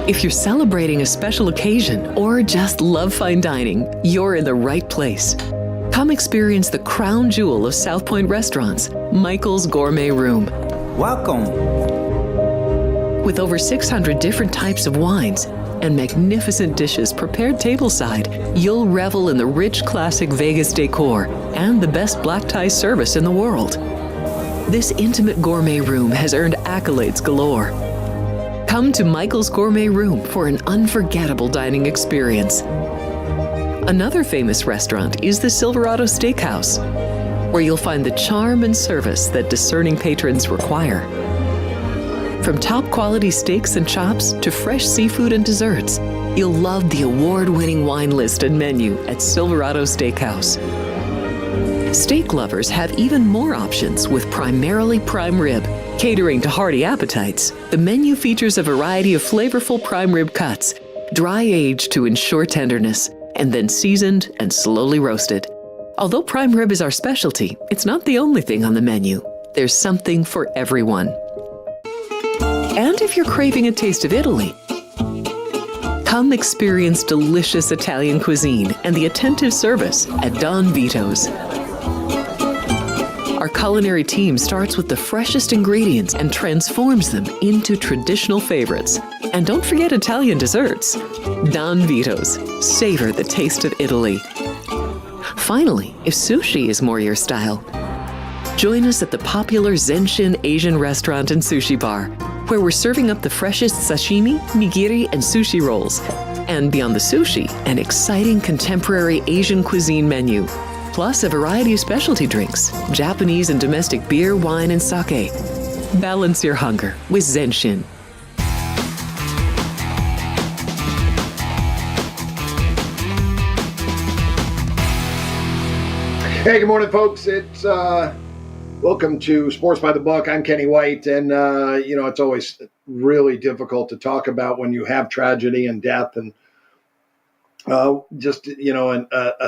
If you're celebrating a special occasion or just love fine dining, you're in the right place. Come experience the crown jewel of South Point restaurants, Michael's Gourmet Room. Welcome. With over 600 different types of wines and magnificent dishes prepared tableside, you'll revel in the rich classic Vegas decor and the best black tie service in the world. This intimate gourmet room has earned accolades galore. Come to Michael's Gourmet Room for an unforgettable dining experience. Another famous restaurant is the Silverado Steakhouse, where you'll find the charm and service that discerning patrons require. From top quality steaks and chops to fresh seafood and desserts, you'll love the award-winning wine list and menu at Silverado Steakhouse. Steak lovers have even more options with primarily prime rib. Catering to hearty appetites, the menu features a variety of flavorful prime rib cuts, dry aged to ensure tenderness, and then seasoned and slowly roasted. Although prime rib is our specialty, it's not the only thing on the menu. There's something for everyone. And if you're craving a taste of Italy, come experience delicious Italian cuisine and the attentive service at Don Vito's. Our culinary team starts with the freshest ingredients and transforms them into traditional favorites. And don't forget Italian desserts. Don Vito's. Savor the taste of Italy. Finally, if sushi is more your style, join us at the popular Zenshin Asian restaurant and sushi bar, where we're serving up the freshest sashimi, nigiri, and sushi rolls. And beyond the sushi, an exciting contemporary Asian cuisine menu, plus a variety of specialty drinks, Japanese and domestic beer, wine, and sake. Balance your hunger with Zenshin. Hey, good morning, folks. It's welcome to Sports by the Book. I'm Kenny White, and it's always really difficult to talk about when you have tragedy and death, and a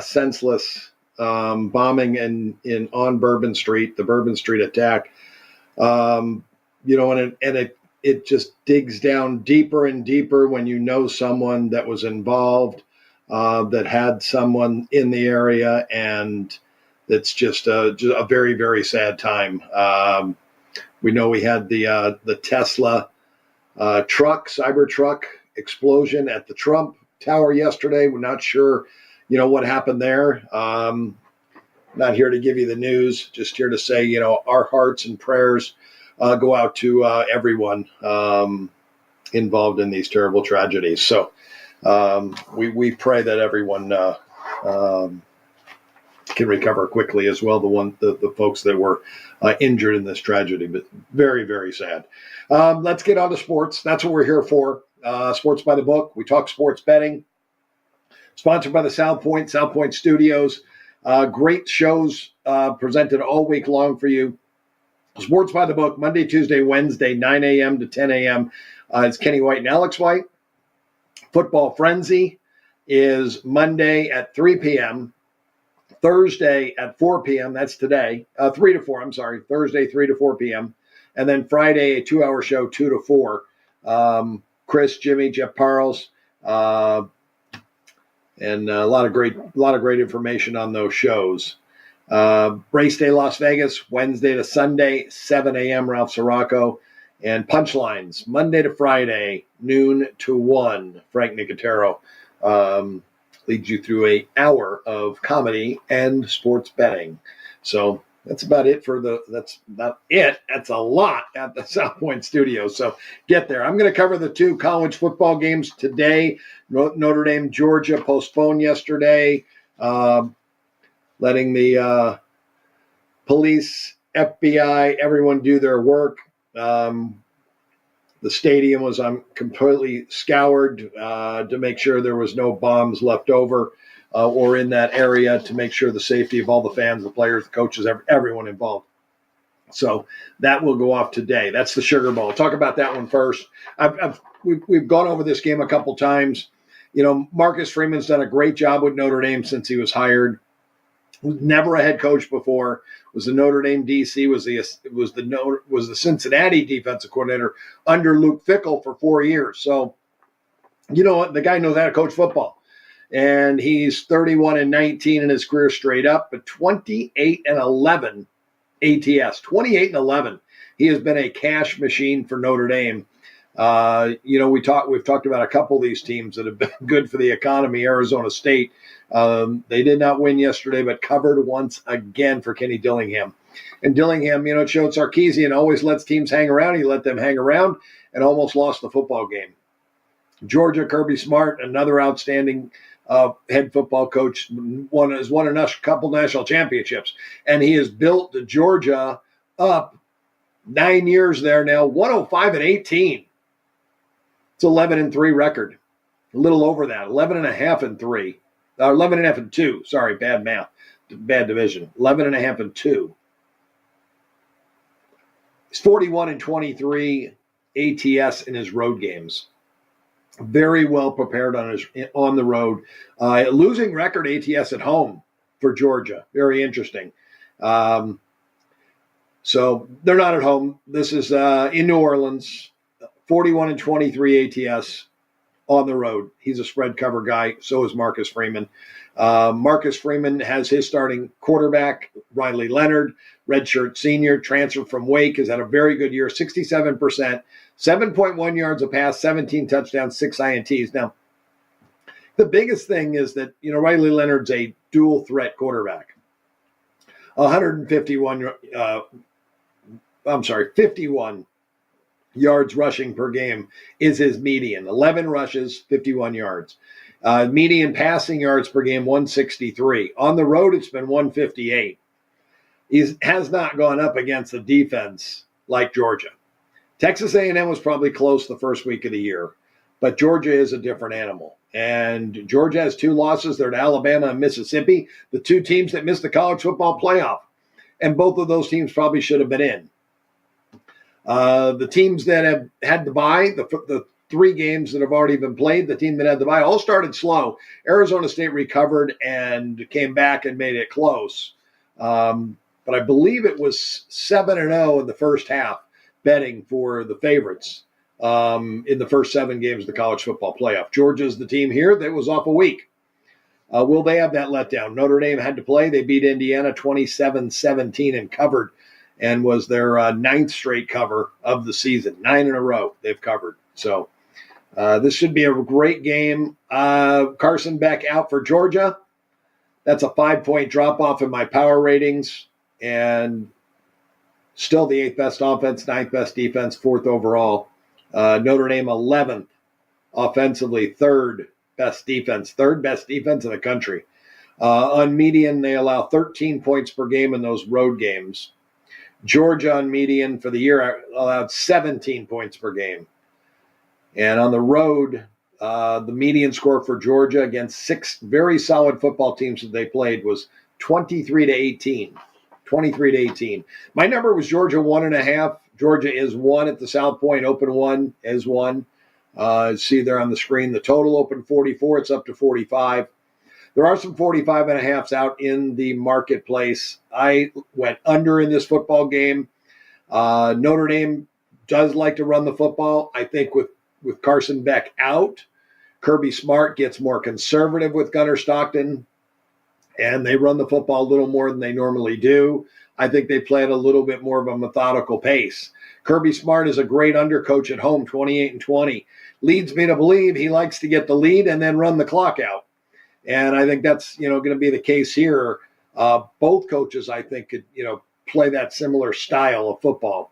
senseless bombing on Bourbon Street, the Bourbon Street attack. It just digs down deeper and deeper when you know someone that was involved, that had someone in the area, and it's just a very, very sad time. We know we had the Tesla Cybertruck explosion at the Trump Tower yesterday. We're not sure, what happened there. Not here to give you the news, just here to say, our hearts and prayers go out to everyone involved in these terrible tragedies. So we pray that everyone can recover quickly as well. The folks that were injured in this tragedy, but very, very sad. Let's get on to sports. That's what we're here for. Sports by the Book. We talk sports betting. Sponsored by the South Point Studios. Great shows presented all week long for you. Sports by the Book, Monday, Tuesday, Wednesday, 9 a.m. to 10 a.m. It's Kenny White and Alex White. Football Frenzy is Monday at 3 p.m., Thursday at 4 p.m. That's today. 3 to 4, I'm sorry. Thursday, 3 to 4 p.m. And then Friday, a 2-hour show, 2 to 4. Chris, Jimmy, Jeff Parles, and a lot of great information on those shows. Race Day Las Vegas, Wednesday to Sunday, 7 a.m. Ralph Sirocco. And Punchlines, Monday to Friday, noon to 1. Frank Nicotero leads you through an hour of comedy and sports betting. So that's about it that's not it. That's a lot at the South Point Studios. So get there. I'm going to cover the 2 college football games today. Notre Dame, Georgia postponed yesterday, letting the police, FBI, everyone do their work. The stadium was completely scoured to make sure there was no bombs left over or in that area, to make sure the safety of all the fans, the players, the coaches, everyone involved. So that will go off today. That's the Sugar Bowl. Talk about that one first. We've gone over this game a couple times. Marcus Freeman's done a great job with Notre Dame since he was hired. Was never a head coach before. Was the Notre Dame DC. Was the Cincinnati defensive coordinator under Luke Fickell for 4 years. So You know what? The guy knows how to coach football. And he's 31-19 in his career straight up, but 28-11 ATS. 28-11. He has been a cash machine for Notre Dame. We've talked about a couple of these teams that have been good for the economy. Arizona State, they did not win yesterday, but covered once again for Kenny Dillingham. And Dillingham, it showed Sarkisian always lets teams hang around. He let them hang around and almost lost the football game. Georgia, Kirby Smart, another outstanding head football coach, has won a couple national championships, and he has built Georgia up 9 years there now, 105-18. It's 11-3 record, a little over that, 11.5-3, 11.5-2. Sorry, bad math, bad division. 11.5-2. He's 41-23 ATS in his road games. Very well prepared on the road. Losing record ATS at home for Georgia. Very interesting. So they're not at home. This is in New Orleans. 41-23 ATS on the road. He's a spread cover guy. So is Marcus Freeman. Marcus Freeman has his starting quarterback, Riley Leonard, redshirt senior, transferred from Wake, has had a very good year, 67%, 7.1 yards a pass, 17 touchdowns, 6 INTs. Now, the biggest thing is that, Riley Leonard's a dual threat quarterback. 51 yards rushing per game is his median. 11 rushes, 51 yards. Median passing yards per game, 163. On the road, it's been 158. He has not gone up against a defense like Georgia. Texas A&M was probably close the first week of the year, but Georgia is a different animal. And Georgia has 2 losses. They're to Alabama and Mississippi, the 2 teams that missed the college football playoff. And both of those teams probably should have been in. The teams that have had the bye, the 3 games that have already been played, the team that had the bye, all started slow. Arizona State recovered and came back and made it close. But I believe it was 7-0 in the first half, betting for the favorites in the first 7 games of the college football playoff. Georgia's the team here that was off a week. Will they have that letdown? Notre Dame had to play. They beat Indiana 27-17 and covered, and was their 9th straight cover of the season. 9 in a row they've covered. So this should be a great game. Carson Beck out for Georgia. That's a 5-point drop-off in my power ratings, and still the 8th best offense, 9th best defense, 4th overall. Notre Dame 11th offensively, 3rd best defense in the country. On median, they allow 13 points per game in those road games. Georgia on median for the year allowed 17 points per game. And on the road, the median score for Georgia against 6 very solid football teams that they played was 23-18. 23-18. My number was Georgia 1.5. Georgia is 1 at the South Point. Open 1 is 1. See there on the screen. The total open 44. It's up to 45. There are some 45.5s out in the marketplace. I went under in this football game. Notre Dame does like to run the football. I think with Carson Beck out, Kirby Smart gets more conservative with Gunnar Stockton, and they run the football a little more than they normally do. I think they play at a little bit more of a methodical pace. Kirby Smart is a great undercoach at home, 28-20. Leads me to believe he likes to get the lead and then run the clock out. And I think that's, going to be the case here. Both coaches, I think, could, play that similar style of football.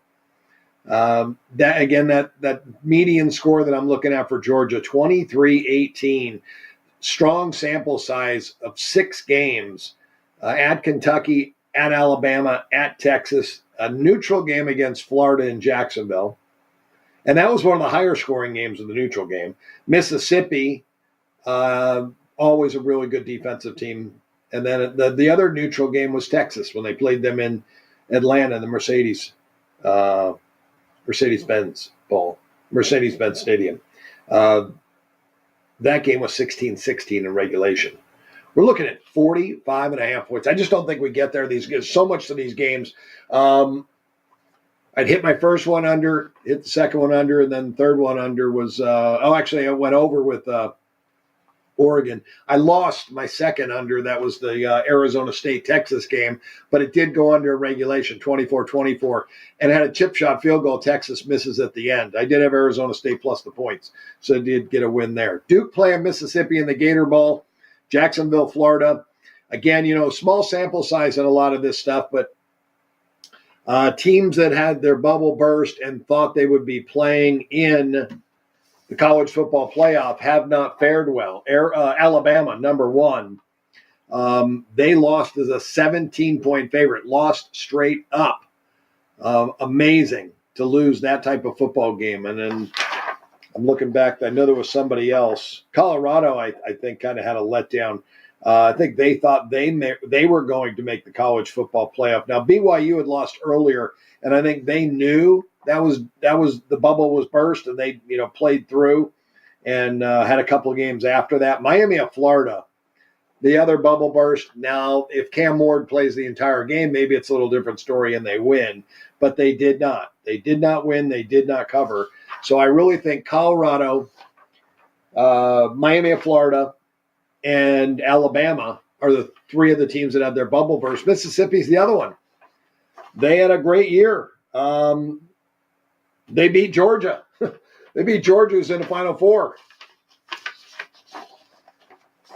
That median score that I'm looking at for Georgia, 23-18. Strong sample size of 6 games at Kentucky, at Alabama, at Texas, a neutral game against Florida and Jacksonville. And that was one of the higher scoring games of the neutral game. Mississippi, always a really good defensive team. And then the other neutral game was Texas when they played them in Atlanta, the Mercedes-Benz Stadium. That game was 16-16 in regulation. We're looking at 45.5 points. I just don't think we get there. So much to these games. I I'd hit my first one under, hit the second one under, and then the third one under was, actually I went over with Oregon. I lost my second under. That was the Arizona State-Texas game, but it did go under regulation, 24-24, and had a chip shot field goal. Texas misses at the end. I did have Arizona State plus the points, so I did get a win there. Duke playing Mississippi in the Gator Bowl, Jacksonville, Florida. Again, small sample size in a lot of this stuff, but teams that had their bubble burst and thought they would be playing in the college football playoff have not fared well. Alabama, number one, they lost as a 17-point favorite, lost straight up. Amazing to lose that type of football game. And then I'm looking back. I know there was somebody else. Colorado, I think, kind of had a letdown. I think they thought they were going to make the college football playoff. Now, BYU had lost earlier, and I think they knew that was the bubble was burst, and they played through and had a couple of games after that. Miami of Florida, the other bubble burst. Now, if Cam Ward plays the entire game, maybe it's a little different story and they win, but they did not. They did not win. They did not cover. So I really think Colorado, Miami of Florida, and Alabama are the three of the teams that had their bubble burst. Mississippi's the other one. They had a great year. They beat Georgia. They beat Georgia, who's in the Final Four.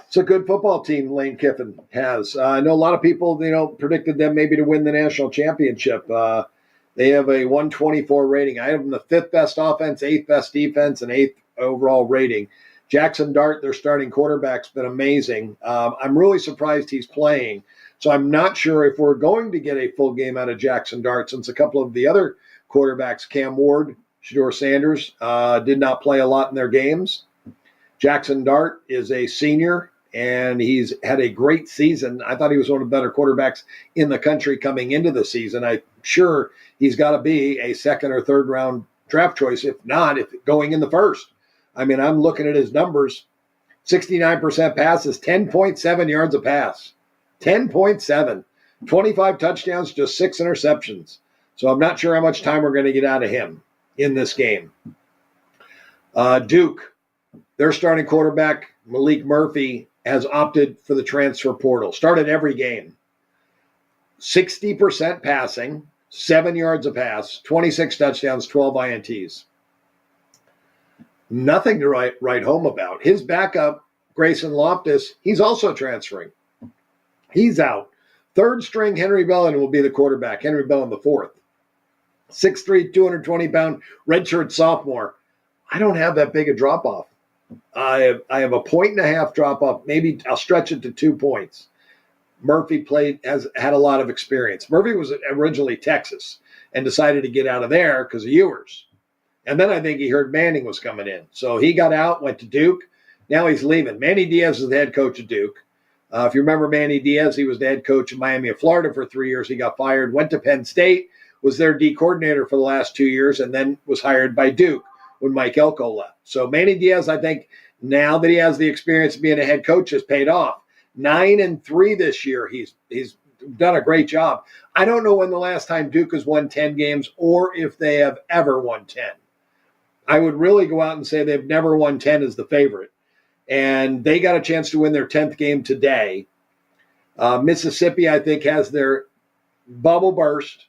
It's a good football team Lane Kiffin has. I know a lot of people, predicted them maybe to win the national championship. They have a 124 rating. I have them the 5th best offense, 8th best defense, and 8th overall rating. Jackson Dart, their starting quarterback's been amazing. I'm really surprised he's playing. So I'm not sure if we're going to get a full game out of Jackson Dart, since a couple of the other quarterbacks, Cam Ward, Shedeur Sanders, did not play a lot in their games. Jackson Dart is a senior, and he's had a great season. I thought he was one of the better quarterbacks in the country coming into the season. I'm sure he's got to be a second or third round draft choice, if not, if going in the first. I mean, I'm looking at his numbers. 69% passes, 10.7 yards a pass. 10.7. 25 touchdowns, just 6 interceptions. So I'm not sure how much time we're going to get out of him in this game. Duke, their starting quarterback, Malik Murphy, has opted for the transfer portal. Started every game. 60% passing, 7 yards a pass, 26 touchdowns, 12 INTs. Nothing to write home about. His backup, Grayson Loftus, he's also transferring. He's out. Third string Henry Bellin will be the quarterback. Henry Bellin the fourth. 6'3", 220-pound redshirt sophomore. I don't have that big a drop-off. I have a 1.5 drop-off. Maybe I'll stretch it to 2 points. Murphy has had a lot of experience. Murphy was originally Texas and decided to get out of there because of Ewers. And then I think he heard Manning was coming in. So he got out, went to Duke. Now he's leaving. Manny Diaz is the head coach of Duke. If you remember Manny Diaz, he was the head coach of Miami of Florida for 3 years. He got fired, went to Penn State, was their D coordinator for the last 2 years, and then was hired by Duke when Mike Elko left. So Manny Diaz, I think, now that he has the experience of being a head coach, has paid off. 9-3 this year. He's done a great job. I don't know when the last time Duke has won 10 games or if they have ever won 10. I would really go out and say they've never won 10 as the favorite. And they got a chance to win their 10th game today. Mississippi, I think, has their bubble burst,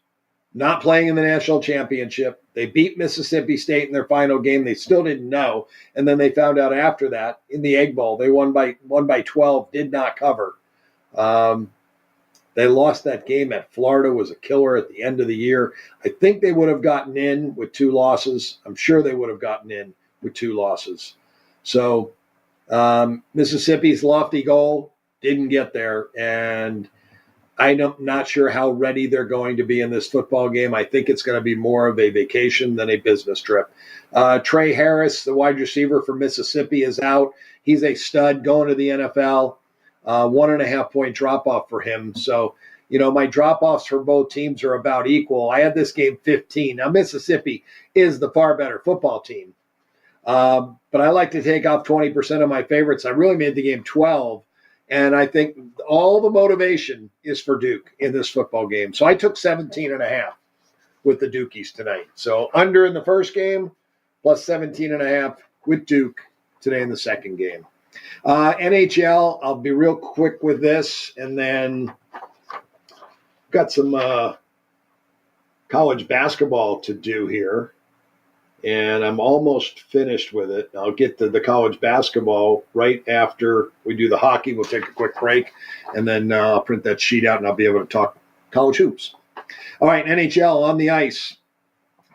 not playing in the national championship. They beat Mississippi State in their final game. They still didn't know. And then they found out after that in the Egg Bowl. They won by 12, did not cover. They lost that game at Florida, was a killer at the end of the year. I think they would have gotten in with 2 losses. I'm sure they would have gotten in with 2 losses. So Mississippi's lofty goal didn't get there, and I'm not sure how ready they're going to be in this football game. I think it's going to be more of a vacation than a business trip. Trey Harris, the wide receiver for Mississippi, is out. He's a stud going to the NFL. 1.5 point drop off for him. So, my drop offs for both teams are about equal. I had this game 15. Now, Mississippi is the far better football team. But I like to take off 20% of my favorites. I really made the game 12. And I think all the motivation is for Duke in this football game. So I took 17.5. with the Dukies tonight. So under in the first game, plus 17.5 with Duke today in the second game. NHL, I'll be real quick with this, and then got some college basketball to do here, and I'm almost finished with it. I'll get to the college basketball right after we do the hockey. We'll take a quick break, and then I'll print that sheet out, and I'll be able to talk college hoops. All right, NHL on the ice.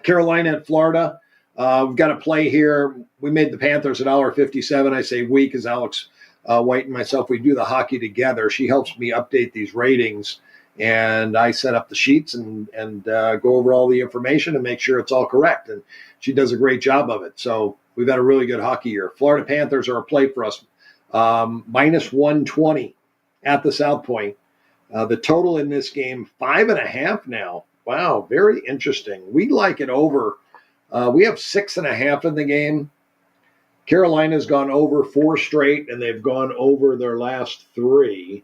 Carolina and Florida. We've got to play here. We made the Panthers $1.57. I say we because Alex White and myself, we do the hockey together. She helps me update these ratings, and I set up the sheets and go over all the information and make sure it's all correct. And she does a great job of it. So we've had a really good hockey year. Florida Panthers are a play for us. Minus 120 at the South Point. The total in this game, 5.5 now. Wow, very interesting. We like it over. We have 6.5 in the game. Carolina's gone over 4 straight, and they've gone over their last 3.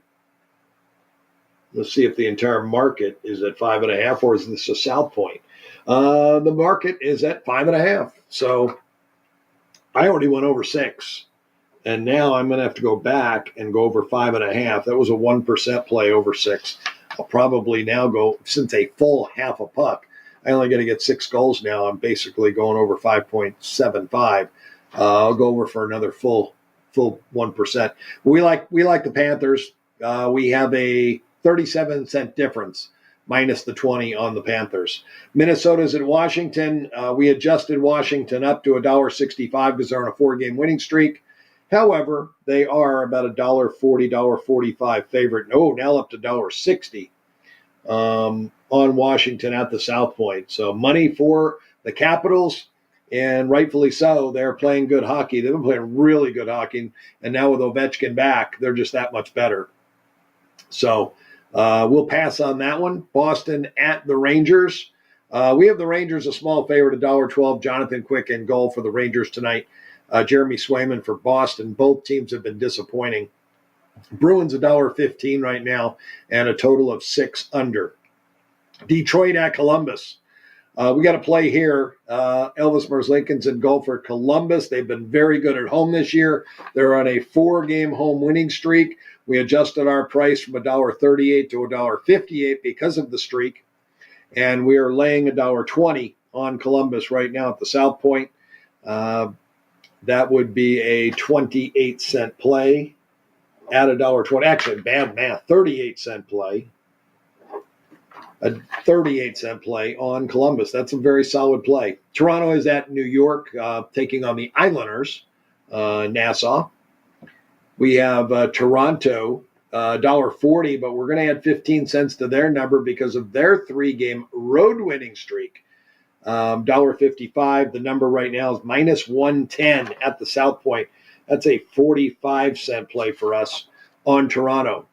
Let's see if the entire market is at 5.5, or is this a South Point? The market is at 5.5. So I already went over 6. And now I'm going to have to go back and go over 5.5. That was a 1% play over 6. I'll probably now go, since a full half a puck, I only got to get 6 goals now. I'm basically going over 5.75. I'll go over for another full 1%. We like the Panthers. We have a 37-cent difference, minus the 20 on the Panthers. Minnesota's at Washington. We adjusted Washington up to $1.65 because they're on a 4-game winning streak. However, they are about $1.40, $1.45 favorite. Oh, now up to $1.60 on Washington at the South Point. So money for the Capitals, and rightfully so. They're playing good hockey. They've been playing really good hockey, and now with Ovechkin back, they're just that much better. So we'll pass on that one. Boston at the Rangers. We have the Rangers a small favorite, $1.12. Jonathan Quick in goal for the Rangers tonight. Jeremy Swayman for Boston. Both teams have been disappointing. Bruins $1.15 right now, and a total of 6 under. Detroit at Columbus. We got to play here. Elvis Merzlikins in goal for Columbus. They've been very good at home this year. They're on a 4-game home winning streak. We adjusted our price from $1.38 to $1.58 because of the streak, and we are laying $1.20 on Columbus right now at the South Point. That would be a 28-cent play at $1.20. Actually, bad math, 38-cent play. A 38-cent play on Columbus. That's a very solid play. Toronto is at New York, taking on the Islanders, Nassau. We have Toronto, $1.40, but we're going to add 15 cents to their number because of their 3-game road winning streak. $1.55. The number right now is minus 110 at the South Point. That's a 45-cent play for us on Toronto.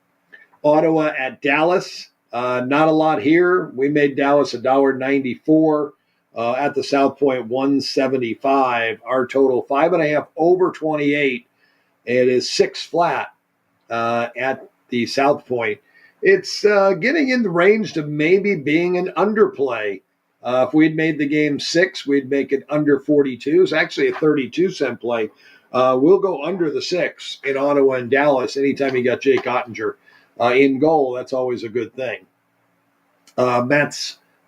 Ottawa at Dallas. Not a lot here. We made Dallas $1.94 at the South Point, 175. Our total 5.5 over 28. It is 6 flat at the South Point. It's getting in the range to maybe being an underplay. If we'd made the game 6, we'd make it under 42. It's actually a 32-cent play. We'll go under the 6 in Ottawa and Dallas anytime you got Jake Ottinger in goal. That's always a good thing. Matt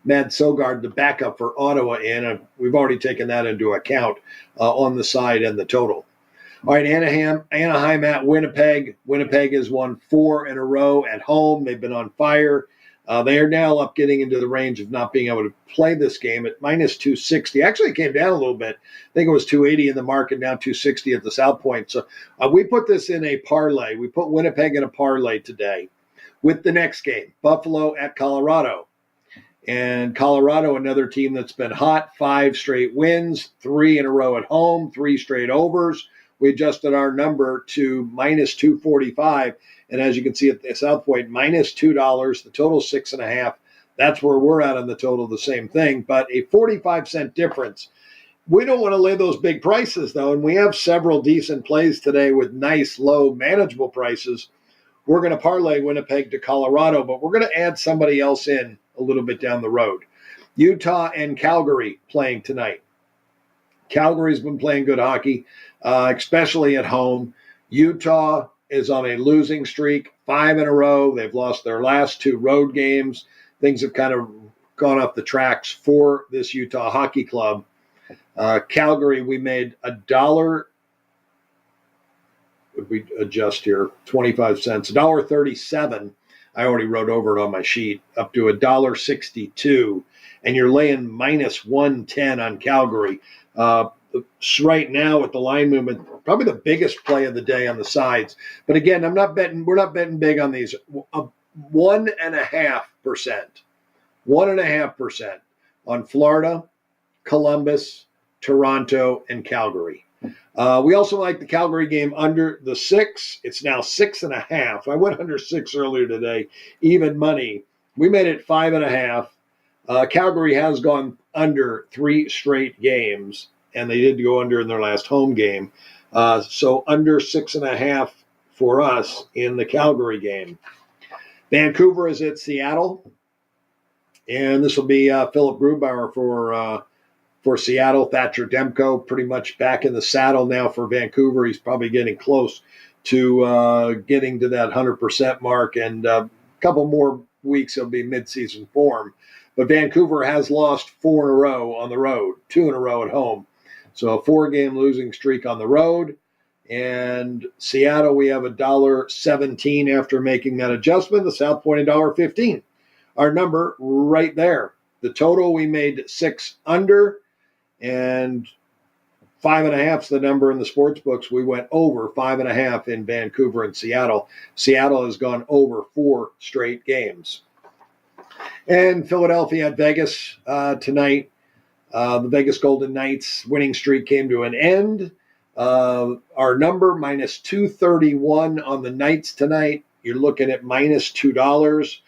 Sogard, the backup for Ottawa, and we've already taken that into account on the side and the total. All right, Anaheim at Winnipeg. Winnipeg has won 4 in a row at home. They've been on fire. They are now up getting into the range of not being able to play this game at minus 260. Actually, it came down a little bit. I think it was 280 in the market, now 260 at the South Point. So we put this in a parlay. We put Winnipeg in a parlay today with the next game, Buffalo at Colorado. And Colorado, another team that's been hot, 5 straight wins, 3 in a row at home, 3 straight overs. We adjusted our number to minus 245. And as you can see at the South Point, minus $2, the total 6.5. That's where we're at on the total, the same thing, but a 45-cent difference. We don't want to lay those big prices, though, and we have several decent plays today with nice, low, manageable prices. We're going to parlay Winnipeg to Colorado, but we're going to add somebody else in a little bit down the road. Utah and Calgary playing tonight. Calgary's been playing good hockey, especially at home. Utah is on a losing streak, 5 in a row. They've lost their last 2 road games. Things have kind of gone off the tracks for this Utah hockey club. Calgary, we made $1. Would we adjust here? 25 cents, $1.37. I already wrote over it on my sheet, up to $1.62. And you're laying minus 110 on Calgary. Right now with the line movement, probably the biggest play of the day on the sides. But again, we're not betting big on these. 1.5%. 1.5% on Florida, Columbus, Toronto, and Calgary. We also like the Calgary game under the 6. It's now 6.5. I went under 6 earlier today. Even money. We made it 5.5. Calgary has gone under 3 straight games, and they did go under in their last home game. So under 6.5 for us in the Calgary game. Vancouver is at Seattle, and this will be Philip Grubauer for Seattle. Thatcher Demko pretty much back in the saddle now for Vancouver. He's probably getting close to getting to that 100% mark, and a couple more weeks he'll be midseason form. But Vancouver has lost 4 in a row on the road, 2 in a row at home. So a 4-game losing streak on the road. And Seattle, we have $1.17 after making that adjustment. The South Point, $1.15. Our number right there. The total, we made 6 under, and 5.5 is the number in the sports books. We went over 5.5 in Vancouver and Seattle. Seattle has gone over 4 straight games. And Philadelphia at Vegas tonight. The Vegas Golden Knights winning streak came to an end. Our number minus 231 on the Knights tonight. You're looking at minus $2.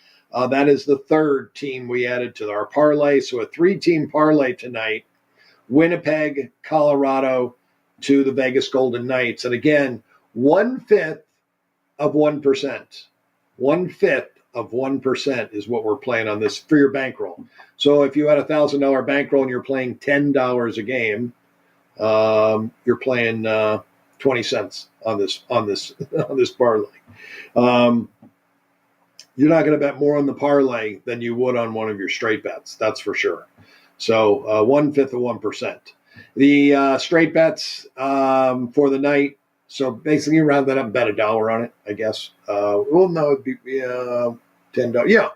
That is the 3rd team we added to our parlay. So a 3-team parlay tonight. Winnipeg, Colorado to the Vegas Golden Knights. And again, 1/5 of 1%. 1/5 of 1% is what we're playing on this for your bankroll. So if you had $1,000 bankroll and you're playing $10 a game, you're playing 20 cents on this parlay. You're not going to bet more on the parlay than you would on one of your straight bets. That's for sure. So 1/5 of 1%. The straight bets for the night. So basically, you round that up and bet $1 on it, I guess. Well, no, it'd be $10. Yeah,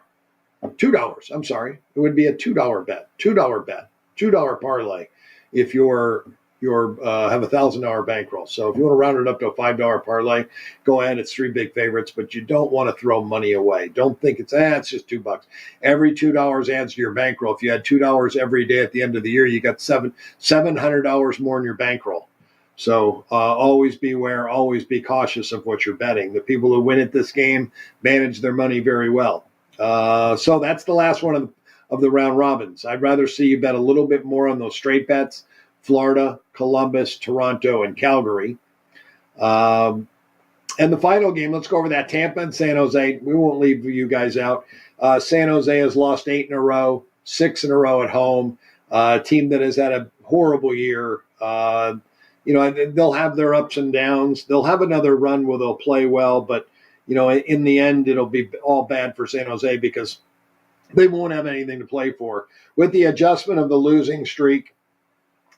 $2. I'm sorry, it would be a $2 bet. $2 parlay. If you're have $1,000 bankroll. So if you want to round it up to a $5 parlay, go ahead. It's 3 big favorites, but you don't want to throw money away. Don't think it's just $2. Every $2 adds to your bankroll. If you had $2 every day at the end of the year, you got $700 more in your bankroll. So always beware, always be cautious of what you're betting. The people who win at this game manage their money very well. So that's the last one of the round robins. I'd rather see you bet a little bit more on those straight bets: Florida, Columbus, Toronto, and Calgary. And the final game, let's go over that: Tampa and San Jose. We won't leave you guys out. San Jose has lost 8 in a row, 6 in a row at home. A team that has had a horrible year. They'll have their ups and downs. They'll have another run where they'll play well, but, in the end, it'll be all bad for San Jose because they won't have anything to play for. With the adjustment of the losing streak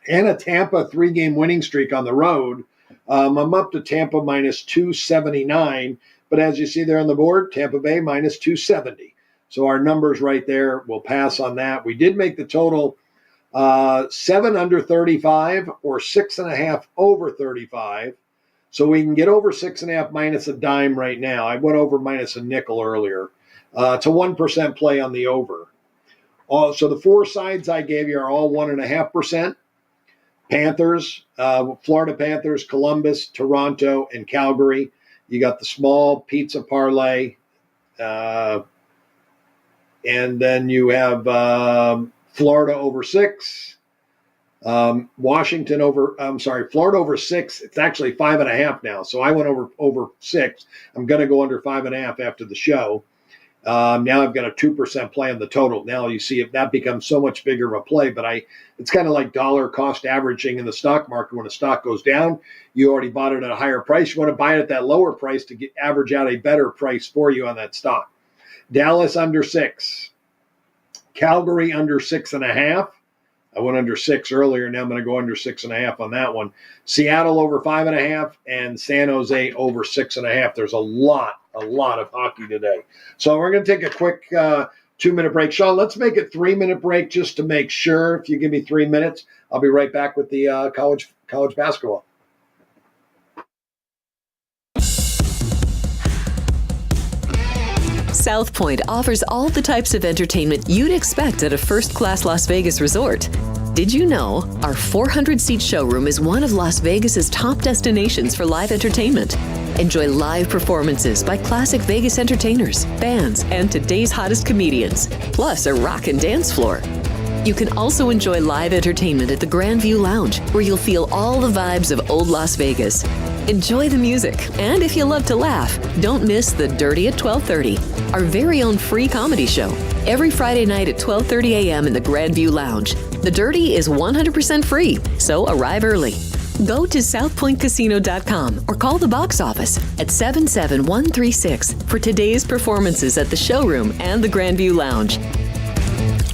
and a Tampa 3-game winning streak on the road, I'm up to Tampa minus 279. But as you see there on the board, Tampa Bay minus 270. So our numbers right there, we'll pass on that. We did make the total 7 under 35 or 6.5 over 35. So we can get over 6.5 minus a dime right now. I went over minus a nickel earlier. It's a 1% play on the over. So the 4 sides I gave you are all 1.5%. Panthers, Florida Panthers, Columbus, Toronto, and Calgary. You got the small pizza parlay. And then you have Florida over 6. Florida over 6. It's actually 5.5 now. So I went over 6. I'm going to go under 5.5 after the show. Now I've got a 2% play on the total. Now you see if that becomes so much bigger of a play, but it's kind of like dollar cost averaging in the stock market. When a stock goes down, you already bought it at a higher price. You want to buy it at that lower price to average out a better price for you on that stock. Dallas under 6. Calgary under 6.5. I went under 6 earlier. Now I'm going to go under 6.5 on that one. Seattle over 5.5 and San Jose over 6.5. There's a lot of hockey today. So we're going to take a quick 2-minute break. Sean, let's make it 3-minute break just to make sure. If you give me 3 minutes, I'll be right back with the college basketball. South Point offers all the types of entertainment you'd expect at a first-class Las Vegas resort. Did you know our 400-seat showroom is one of Las Vegas's top destinations for live entertainment? Enjoy live performances by classic Vegas entertainers, bands, and today's hottest comedians, plus a rockin' dance floor. You can also enjoy live entertainment at the Grand View Lounge, where you'll feel all the vibes of old Las Vegas. Enjoy the music, and if you love to laugh, don't miss The Dirty at 12:30, our very own free comedy show, every Friday night at 12:30 a.m. in the Grand View Lounge. The Dirty is 100% free, so arrive early. Go to southpointcasino.com or call the box office at 77136 for today's performances at the showroom and the Grand View Lounge.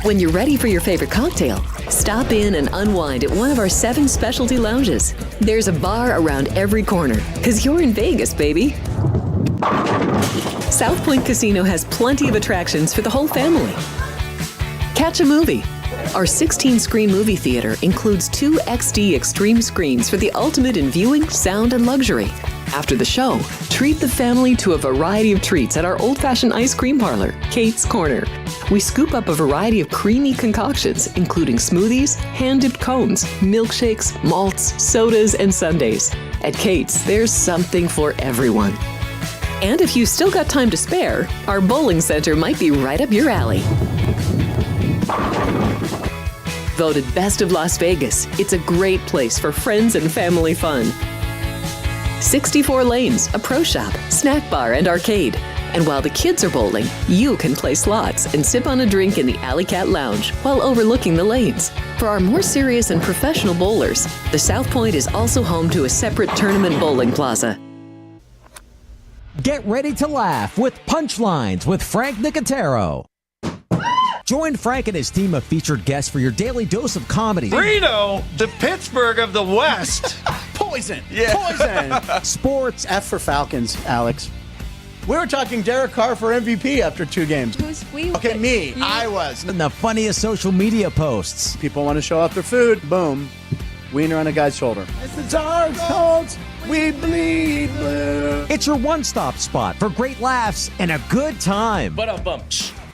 When you're ready for your favorite cocktail, stop in and unwind at one of our 7 specialty lounges. There's a bar around every corner, because you're in Vegas, baby. South Point Casino has plenty of attractions for the whole family. Catch a movie. Our 16-screen movie theater includes 2 XD Extreme screens for the ultimate in viewing, sound, and luxury. After the show, treat the family to a variety of treats at our old-fashioned ice cream parlor, Kate's Corner. We scoop up a variety of creamy concoctions, including smoothies, hand-dipped cones, milkshakes, malts, sodas, and sundaes. At Kate's, there's something for everyone. And if you've still got time to spare, our bowling center might be right up your alley. Voted Best of Las Vegas, it's a great place for friends and family fun. 64 lanes, a pro shop, snack bar, and arcade. And while the kids are bowling, you can play slots and sip on a drink in the Alley Cat Lounge while overlooking the lanes. For our more serious and professional bowlers, the South Point is also home to a separate tournament bowling plaza. Get ready to laugh with Punchlines with Frank Nicotero. Join Frank and his team of featured guests for your daily dose of comedy. Reno, the Pittsburgh of the West. Poison. Yeah. Poison. Sports. F for Falcons, Alex. We were talking Derek Carr for MVP after 2 games. Who's we? Okay, me. I was. And the funniest social media posts. People want to show off their food. Boom. Wiener on a guy's shoulder. It's the dark tones. We bleed blue. It's your one-stop spot for great laughs and a good time.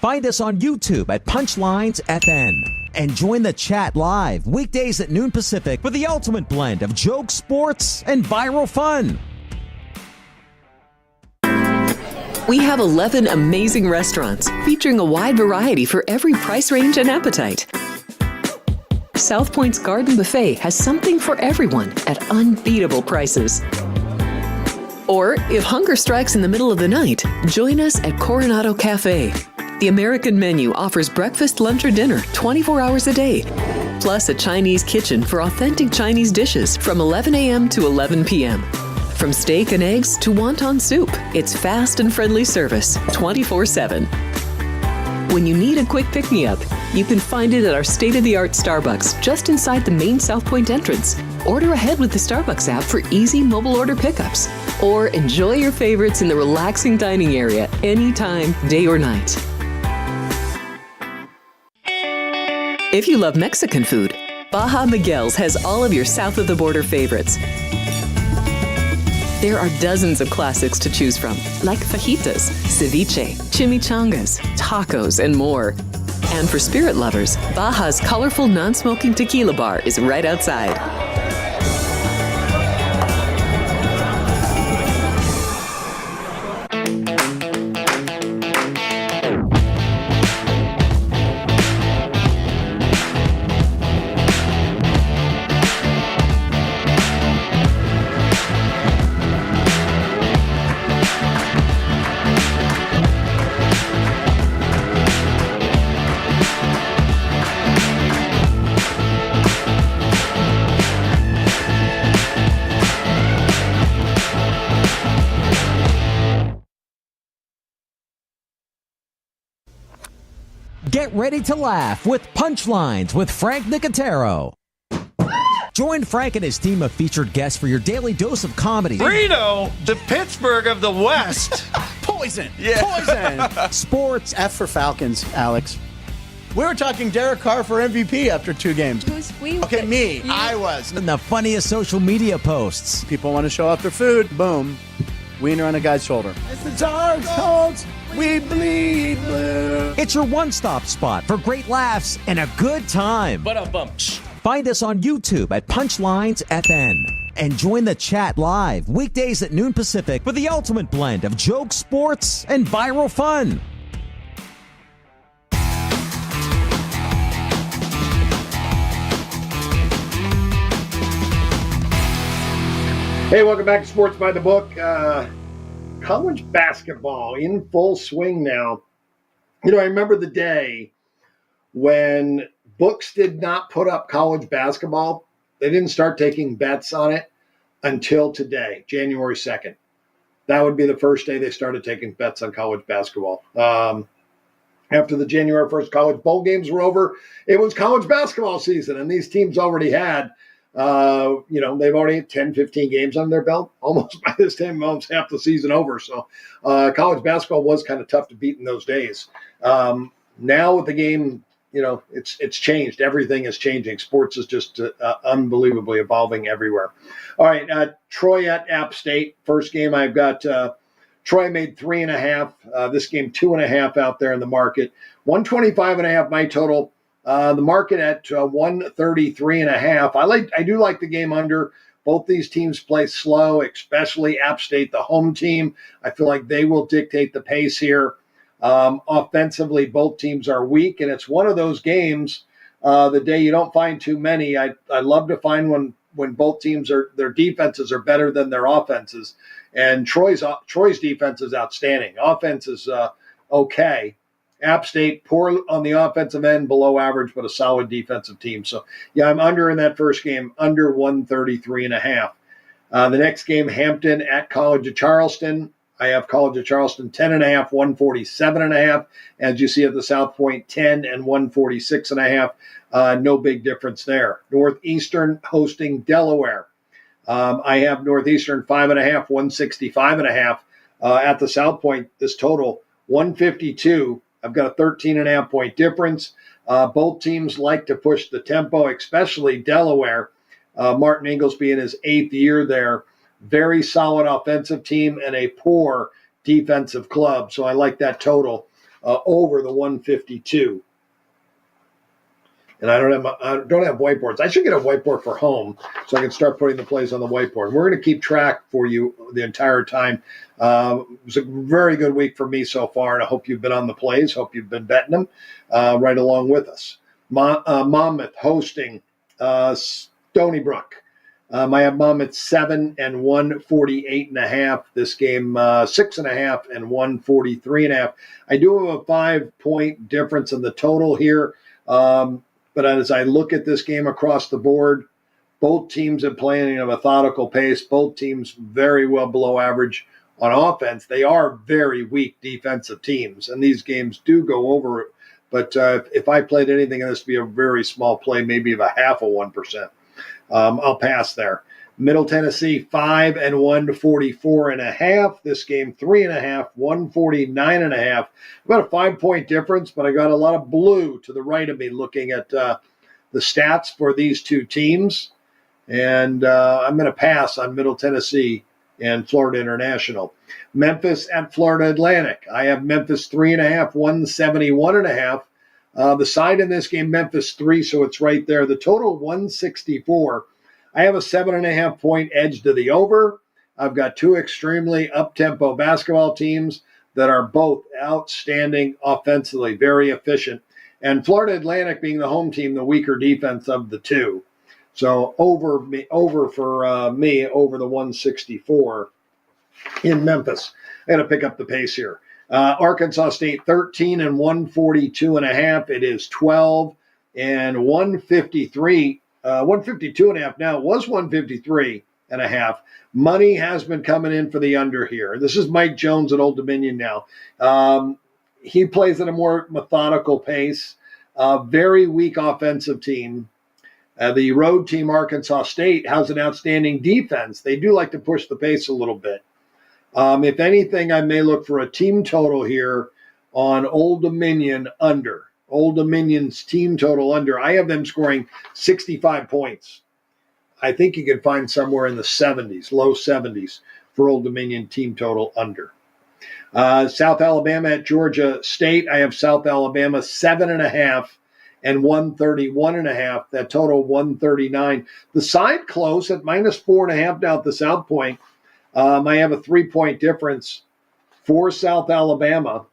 Find us on YouTube at Punchlines FN. And join the chat live weekdays at noon Pacific for the ultimate blend of jokes, sports, and viral fun. We have 11 amazing restaurants featuring a wide variety for every price range and appetite. South Point's Garden Buffet has something for everyone at unbeatable prices. Or if hunger strikes in the middle of the night, join us at Coronado Cafe. The American menu offers breakfast, lunch, or dinner 24 hours a day, plus a Chinese kitchen for authentic Chinese dishes from 11 a.m. to 11 p.m. From steak and eggs to wonton soup, it's fast and friendly service 24/7. When you need a quick pick-me-up, you can find it at our state-of-the-art Starbucks just inside the main South Point entrance. Order ahead with the Starbucks app for easy mobile order pickups. Or enjoy your favorites in the relaxing dining area anytime, day or night. If you love Mexican food, Baja Miguel's has all of your south-of-the-border favorites. There are dozens of classics to choose from, like fajitas, ceviche, chimichangas, tacos, and more. And for spirit lovers, Baja's colorful non-smoking tequila bar is right outside. Get ready to laugh with Punchlines with Frank Nicotero. Join Frank and his team of featured guests for your daily dose of comedy. Reno, the Pittsburgh of the West. Poison. Yeah. Poison. Sports. F for Falcons, Alex. We were talking Derek Carr for MVP after 2 games. Who's we? Okay, me. I was. And the funniest social media posts. People want to show off their food. Boom. Wiener on a guy's shoulder. It's the Dark Colts. We bleed blue. It's your one-stop spot for great laughs and a good time. Find us on YouTube at Punchlines FN. And join the chat live weekdays at noon Pacific for the ultimate blend of jokes, sports, and viral fun. Hey, welcome back to Sports by the Book. College basketball in full swing now. You know, I remember the day when books did not put up college basketball. They didn't start taking bets on it until today, January 2nd. That would be the first day they started taking bets on college basketball. After the January 1st college bowl games were over, it was college basketball season, and these teams already had they've already had 10, 15 games on their belt. Almost by this time, almost half the season over. So college basketball was kind of tough to beat in those days. Now with the game, it's changed. Everything is changing. Sports is just unbelievably evolving everywhere. All right, Troy at App State. First game I've got Troy made 3.5. This game 2.5 out there in the market. 125.5 my total. The market at 133.5. I do like the game under. Both these teams play slow, especially App State, the home team. I feel like they will dictate the pace here. Offensively, both teams are weak, and it's one of those games the day you don't find too many. I love to find when both teams their defenses are better than their offenses, and Troy's defense is outstanding. Offense is okay. App State, poor on the offensive end, below average, but a solid defensive team. So, yeah, I'm under in that first game, under 133.5. The next game, Hampton at College of Charleston. I have College of Charleston 10.5, 147.5. As you see at the South Point, 10 and 146.5. No big difference there. Northeastern hosting Delaware. I have Northeastern 5.5, 165.5. At the South Point, this total 152. I've got a 13.5 point difference. Both teams like to push the tempo, especially Delaware. Martin Inglesby in his 8th year there. Very solid offensive team and a poor defensive club. So I like that total over the 152. And I don't have whiteboards. I should get a whiteboard for home so I can start putting the plays on the whiteboard. We're going to keep track for you the entire time. It was a very good week for me so far, and I hope you've been on the plays. Hope you've been betting them right along with us. Monmouth hosting Stony Brook. I have Monmouth 7 and 148.5. This game 6.5 and 143.5. I do have a 5-point difference in the total here. But as I look at this game across the board, both teams are playing at a methodical pace. Both teams very well below average on offense. They are very weak defensive teams, and these games do go over. But if I played anything, this would be a very small play, maybe of a 0.5%. I'll pass there. Middle Tennessee 5 and 144.5. This game 3.5, 149.5. About a 5-point difference, but I got a lot of blue to the right of me looking at the stats for these two teams. And I'm going to pass on Middle Tennessee and Florida International. Memphis at Florida Atlantic. I have Memphis 3.5, 171.5. The side in this game, Memphis 3, so it's right there. The total 164. I have a 7.5 point edge to the over. I've got two extremely up-tempo basketball teams that are both outstanding offensively, very efficient. And Florida Atlantic being the home team, the weaker defense of the two. So over for me, over the 164 in Memphis. I got to pick up the pace here. Arkansas State 13 and 142.5. It is 12 and 153. 152.5 now. It was 153.5. Money has been coming in for the under here. This is Mike Jones at Old Dominion now. he plays at a more methodical pace. Very weak offensive team. The road team, Arkansas State, has an outstanding defense. They do like to push the pace a little bit. If anything, I may look for a team total here on Old Dominion under. Old Dominion's team total under. I have them scoring 65 points. I think you can find somewhere in the 70s, low 70s for Old Dominion team total under. South Alabama at Georgia State. I have South Alabama 7.5 and 131.5. That total 139. The side close at -4.5 down at the South Point. I have a 3-point difference for South Alabama.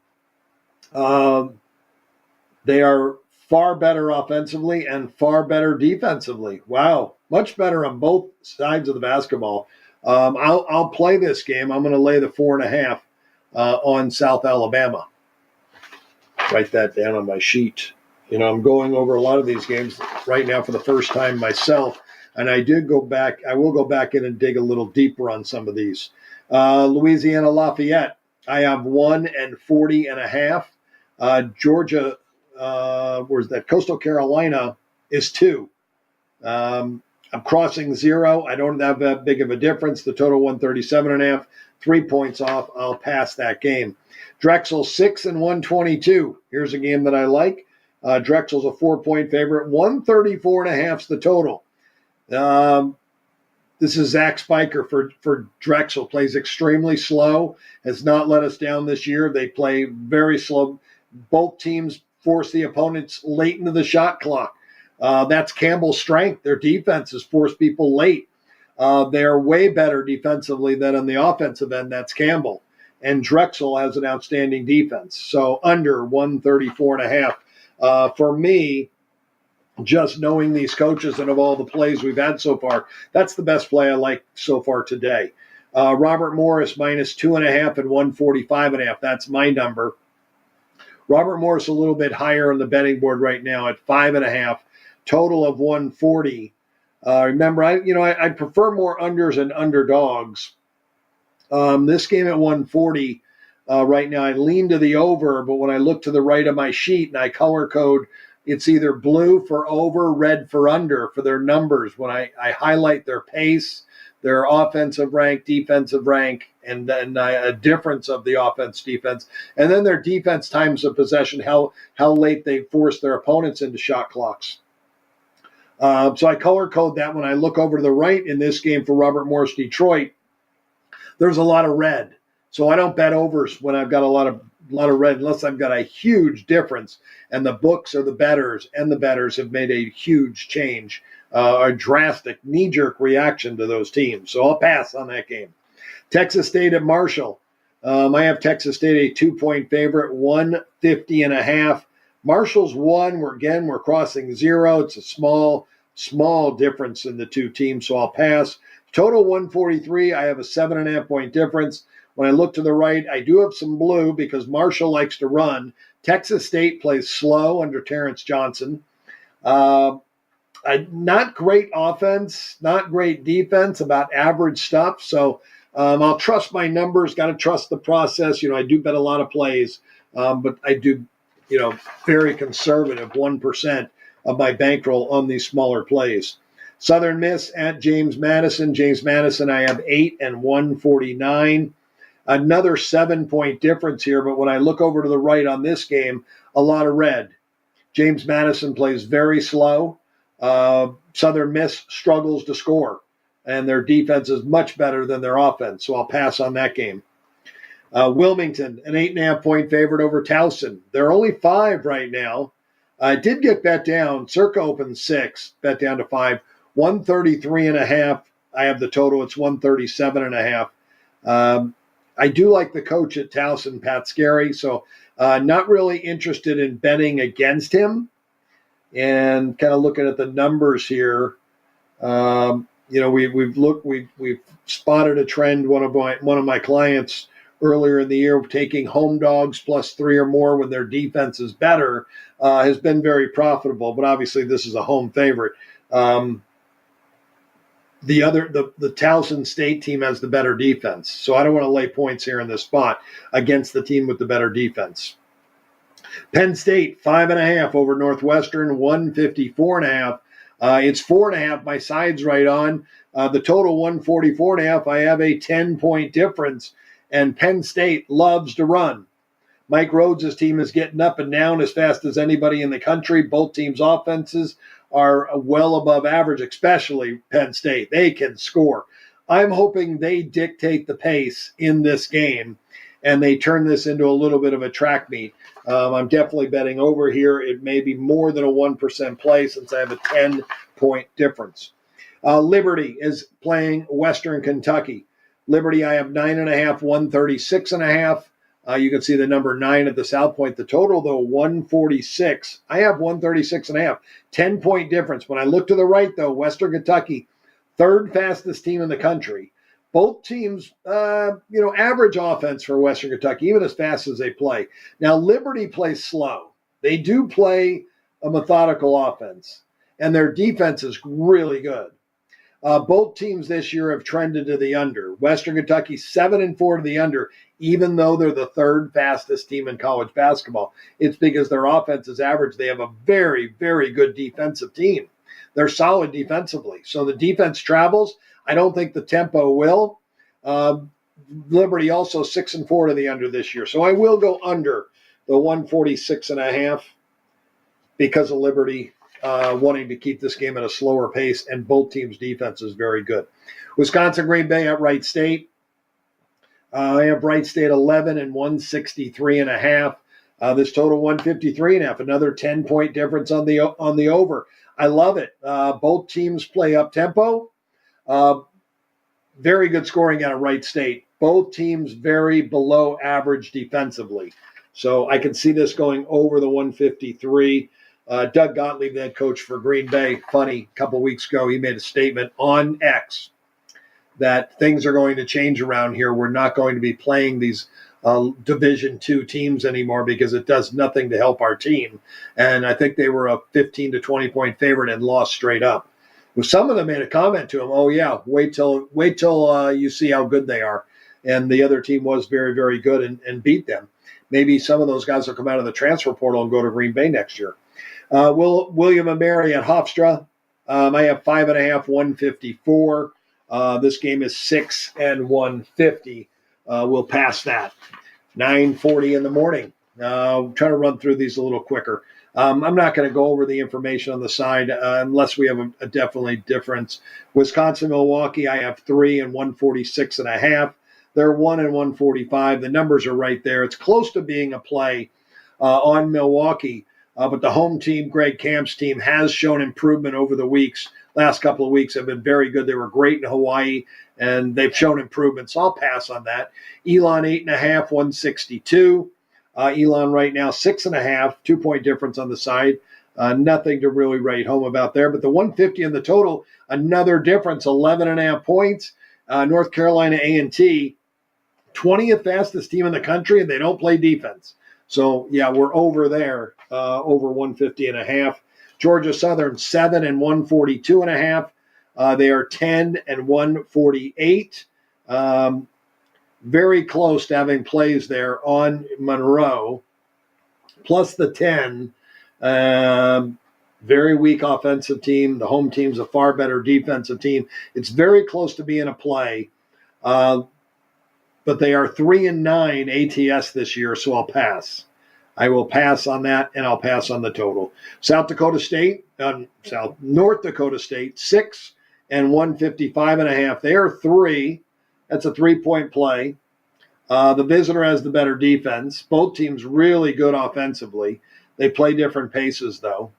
They are far better offensively and far better defensively. Wow, much better on both sides of the basketball. I'll play this game. I'm going to lay the 4.5 on South Alabama. Write that down on my sheet. I'm going over a lot of these games right now for the first time myself, and I will go back in and dig a little deeper on some of these. Louisiana Lafayette, I have 140.5. Georgia, where's that? Coastal Carolina is 2. I'm crossing 0. I don't have that big of a difference. The total 137.5, 3 points off. I'll pass that game. Drexel 6 and 122. Here's a game that I like. Drexel's a 4-point favorite. 134.5 is the total. This is Zach Spiker for Drexel. Plays extremely slow. Has not let us down this year. They play very slow. Both teams force the opponents late into the shot clock. That's Campbell's strength. Their defense has forced people late. They're way better defensively than on the offensive end. That's Campbell. And Drexel has an outstanding defense. So under 134.5. For me, just knowing these coaches and of all the plays we've had so far, that's the best play I like so far today. Robert Morris -2.5 and 145.5. That's my number. Robert Morris a little bit higher on the betting board right now at 5.5. Total of 140. Remember, I prefer more unders and underdogs. This game at 140 right now, I lean to the over, but when I look to the right of my sheet and I color code, it's either blue for over, red for under for their numbers. When I highlight their pace, their offensive rank, defensive rank, and then a difference of the offense, defense, and then their defense times of possession, how late they force their opponents into shot clocks. So I color code that when I look over to the right in this game for Robert Morris Detroit. There's a lot of red, so I don't bet overs when I've got a lot of red unless I've got a huge difference. And the books are the bettors, and the bettors have made a huge change, a drastic knee-jerk reaction to those teams. So I'll pass on that game. Texas State at Marshall. I have Texas State a 2-point favorite, 150.5. Marshall's 1. We're crossing 0. It's a small difference in the two teams, so I'll pass. Total 143. I have a 7.5-point difference. When I look to the right, I do have some blue because Marshall likes to run. Texas State plays slow under Terrence Johnson. Not great offense, not great defense, about average stuff. So I'll trust my numbers, got to trust the process. I do bet a lot of plays, but I do, very conservative, 1% of my bankroll on these smaller plays. Southern Miss at James Madison. James Madison, I have 8 and 149. Another 7-point difference here, but when I look over to the right on this game, a lot of red. James Madison plays very slow. Southern Miss struggles to score, and their defense is much better than their offense, so I'll pass on that game. Wilmington, an 8.5-point favorite over Towson. They're only 5 right now. I did get bet down. Circa opened 6, bet down to 5. 133.5. I have the total. It's 137.5. I do like the coach at Towson, Pat Scarry, so not really interested in betting against him. And kind of looking at the numbers here, we've spotted a trend. One of my clients earlier in the year taking home dogs plus 3 or more when their defense is better has been very profitable. But obviously, this is a home favorite. The Towson State team has the better defense, so I don't want to lay points here in this spot against the team with the better defense. Penn State, 5.5 over Northwestern, 154.5. It's 4.5. My side's right on. The total 144.5. I have a 10-point difference, and Penn State loves to run. Mike Rhodes' team is getting up and down as fast as anybody in the country. Both teams' offenses are well above average, especially Penn State. They can score. I'm hoping they dictate the pace in this game, and they turn this into a little bit of a track meet. I'm definitely betting over here. It may be more than a 1% play since I have a 10-point difference. Liberty is playing Western Kentucky. Liberty, I have 9.5, 136.5. You can see the number 9 at the South Point. The total, though, 146. I have 136.5. 10-point difference. When I look to the right, though, Western Kentucky, third fastest team in the country. Both teams, average offense for Western Kentucky, even as fast as they play. Now, Liberty plays slow. They do play a methodical offense, and their defense is really good. Both teams this year have trended to the under. Western Kentucky 7-4 to the under, even though they're the third fastest team in college basketball. It's because their offense is average. They have a very, very good defensive team. They're solid defensively. So the defense travels. I don't think the tempo will. Liberty also 6-4 to the under this year. So I will go under the 146.5 because of Liberty wanting to keep this game at a slower pace, and both teams' defense is very good. Wisconsin, Green Bay at Wright State. I have Wright State 11 and 163.5. This total 153.5. Another 10-point difference on the over. I love it. Both teams play up tempo. Very good scoring out of Wright State. Both teams very below average defensively. So I can see this going over the 153. Doug Gottlieb, the head coach for Green Bay, funny, a couple weeks ago, he made a statement on X that things are going to change around here. We're not going to be playing these Division II teams anymore because it does nothing to help our team. And I think they were a 15 to 20-point favorite and lost straight up. Well, some of them made a comment to him, oh, yeah, wait till you see how good they are. And the other team was very, very good and beat them. Maybe some of those guys will come out of the transfer portal and go to Green Bay next year. William and Mary at Hofstra. I have 5.5, 154. This game is 6 and 150. We'll pass that. 9:40 in the morning. Try to run through these a little quicker. I'm not going to go over the information on the side unless we have a definitely difference. Wisconsin, Milwaukee, I have 3 and 146.5. They're 1 and 145. The numbers are right there. It's close to being a play on Milwaukee. But the home team, Greg Camp's team, has shown improvement over the weeks. Last couple of weeks have been very good. They were great in Hawaii, and they've shown improvement. So I'll pass on that. Elon, 8.5, 162. Elon right now, 6.5, 2-point difference on the side. Nothing to really write home about there. But the 150 in the total, another difference, 11.5 points. North Carolina A&T, 20th fastest team in the country, and they don't play defense. So, yeah, we're over there, over 150.5. Georgia Southern, 7 and 142.5. They are 10 and 148. Very close to having plays there on Monroe, plus the 10. Very weak offensive team. The home team's a far better defensive team. It's very close to being a play. But they are 3 and 9 ATS this year, so I'll pass. I will pass on that, and I'll pass on the total. North Dakota State, 6 and 155.5. They are 3. That's a 3-point play. The visitor has the better defense. Both teams really good offensively. They play different paces, though.